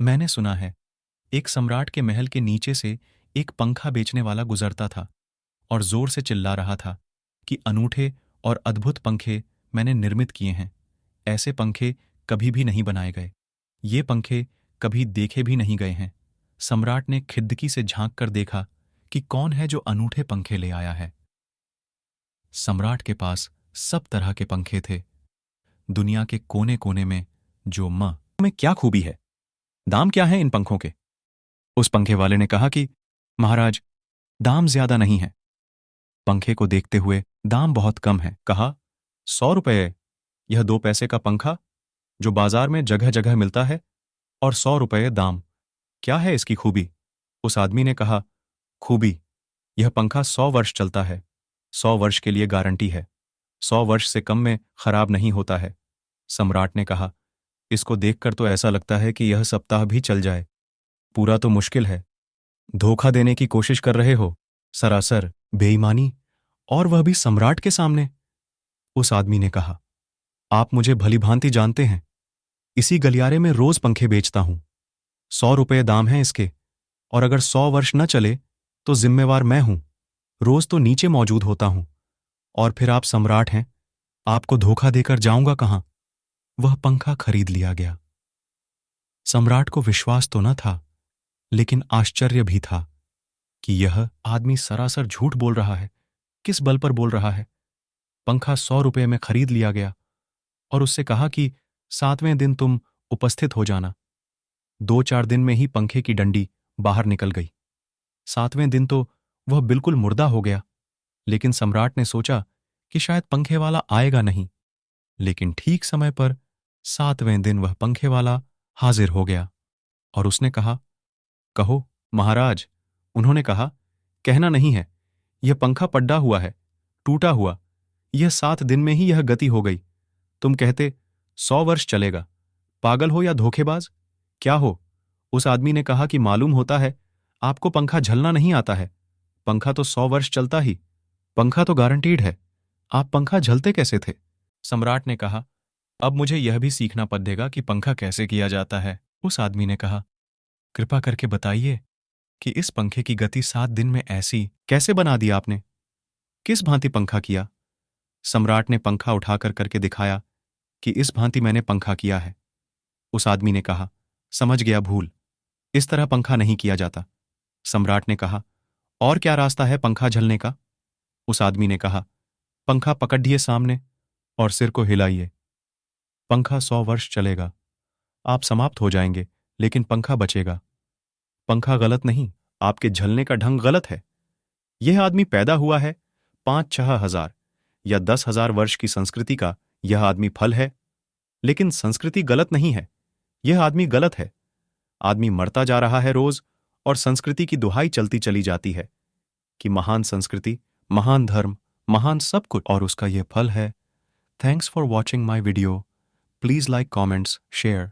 मैंने सुना है, एक सम्राट के महल के नीचे से एक पंखा बेचने वाला गुजरता था और जोर से चिल्ला रहा था कि अनूठे और अद्भुत पंखे मैंने निर्मित किए हैं। ऐसे पंखे कभी भी नहीं बनाए गए। ये पंखे कभी देखे भी नहीं गए हैं। सम्राट ने खिद्दकी से झांक कर देखा कि कौन है जो अनूठे पंखे ले आया है। सम्राट के पास सब तरह के पंखे थे, दुनिया के कोने कोने में। जो में क्या खूबी है? दाम क्या है इन पंखों के? उस पंखे वाले ने कहा कि महाराज, दाम ज्यादा नहीं है। पंखे को देखते हुए, दाम बहुत कम है। कहा, 100 रुपये? यह 2 पैसे का पंखा जो बाजार में जगह जगह मिलता है, और 100 रुपये दाम? क्या है इसकी खूबी? उस आदमी ने कहा, खूबी, यह पंखा 100 वर्ष चलता है। 100 वर्ष के लिए गारंटी है। 100 वर्ष से कम में खराब नहीं होता है। सम्राट ने कहा, इसको देखकर तो ऐसा लगता है कि यह सप्ताह भी चल जाए। पूरा तो मुश्किल है। धोखा देने की कोशिश कर रहे हो, सरासर बेईमानी, और वह भी सम्राट के सामने। उस आदमी ने कहा, आप मुझे भलीभांति जानते हैं। इसी गलियारे में रोज पंखे बेचता हूं। 100 रुपये दाम है इसके, और अगर 100 वर्ष न चले तो जिम्मेवार मैं हूं। रोज तो नीचे मौजूद होता हूं, और फिर आप सम्राट हैं। आपको धोखा देकर जाऊंगा कहां? वह पंखा खरीद लिया गया। सम्राट को विश्वास तो न था, लेकिन आश्चर्य भी था कि यह आदमी सरासर झूठ बोल रहा है। किस बल पर बोल रहा है? पंखा 100 रुपये में खरीद लिया गया, और उससे कहा कि 7वें दिन तुम उपस्थित हो जाना। 2-4 दिन में ही पंखे की डंडी बाहर निकल गई। 7वें दिन तो वह बिल्कुल मुर्दा हो गया। लेकिन सम्राट ने सोचा कि शायद पंखे वाला आएगा नहीं। लेकिन ठीक समय पर 7वें दिन वह पंखे वाला हाजिर हो गया, और उसने कहा, कहो महाराज। उन्होंने कहा, कहना नहीं है, यह पंखा पड्डा हुआ है, टूटा हुआ। यह 7 दिन में ही यह गति हो गई। तुम कहते 100 वर्ष चलेगा। पागल हो या धोखेबाज? क्या हो? उस आदमी ने कहा कि मालूम होता है आपको पंखा झलना नहीं आता है। पंखा तो 100 वर्ष चलता ही। पंखा तो गारंटीड है। आप पंखा झलते कैसे थे? सम्राट ने कहा, अब मुझे यह भी सीखना पड़ेगा कि पंखा कैसे किया जाता है। उस आदमी ने कहा, कृपा करके बताइए कि इस पंखे की गति 7 दिन में ऐसी कैसे बना दी आपने? किस भांति पंखा किया? सम्राट ने पंखा उठाकर करके दिखाया कि इस भांति मैंने पंखा किया है। उस आदमी ने कहा, समझ गया, भूल। इस तरह पंखा नहीं किया जाता। सम्राट ने कहा, और क्या रास्ता है पंखा झलने का? उस आदमी ने कहा, पंखा पकड़िए सामने और सिर को हिलाइए। पंखा 100 वर्ष चलेगा। आप समाप्त हो जाएंगे, लेकिन पंखा बचेगा। पंखा गलत नहीं, आपके झलने का ढंग गलत है। यह आदमी पैदा हुआ है 5-6 हजार या 10,000 वर्ष की संस्कृति का। यह आदमी फल है। लेकिन संस्कृति गलत नहीं है, यह आदमी गलत है। आदमी मरता जा रहा है रोज, और संस्कृति की दुहाई चलती चली जाती है कि महान संस्कृति, महान धर्म, महान सब कुछ, और उसका यह फल है। Thanks for watching my video. Please like, comments, share.